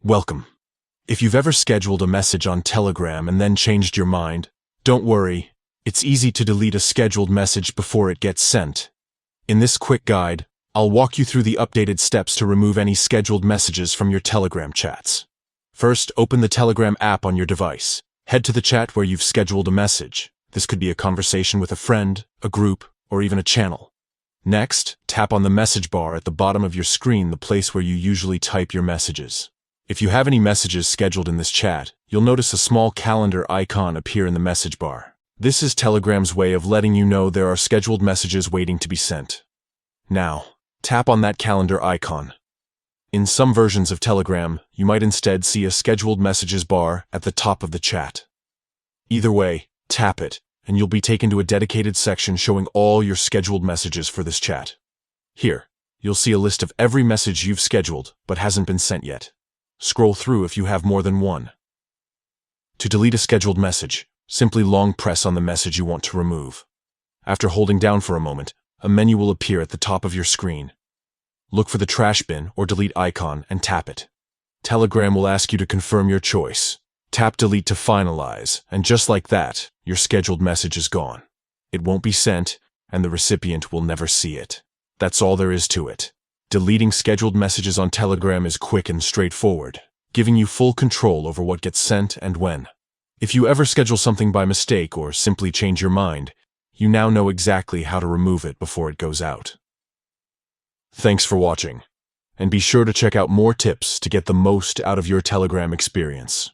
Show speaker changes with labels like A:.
A: Welcome. If you've ever scheduled a message on Telegram and then changed your mind, don't worry. It's easy to delete a scheduled message before it gets sent. In this quick guide, I'll walk you through the updated steps to remove any scheduled messages from your Telegram chats. First, open the Telegram app on your device. Head to the chat where you've scheduled a message. This could be a conversation with a friend, a group, or even a channel. Next, tap on the message bar at the bottom of your screen, the place where you usually type your messages. If you have any messages scheduled in this chat, you'll notice a small calendar icon appear in the message bar. This is Telegram's way of letting you know there are scheduled messages waiting to be sent. Now, tap on that calendar icon. In some versions of Telegram, you might instead see a scheduled messages bar at the top of the chat. Either way, tap it, and you'll be taken to a dedicated section showing all your scheduled messages for this chat. Here, you'll see a list of every message you've scheduled but hasn't been sent yet. Scroll through if you have more than one. To delete a scheduled message, simply long press on the message you want to remove. After holding down for a moment, a menu will appear at the top of your screen. Look for the trash bin or delete icon and tap it. Telegram will ask you to confirm your choice. Tap delete to finalize, and just like that, your scheduled message is gone. It won't be sent, and the recipient will never see it. That's all there is to it. Deleting scheduled messages on Telegram is quick and straightforward, giving you full control over what gets sent and when. If you ever schedule something by mistake or simply change your mind, you now know exactly how to remove it before it goes out. Thanks for watching, and be sure to check out more tips to get the most out of your Telegram experience.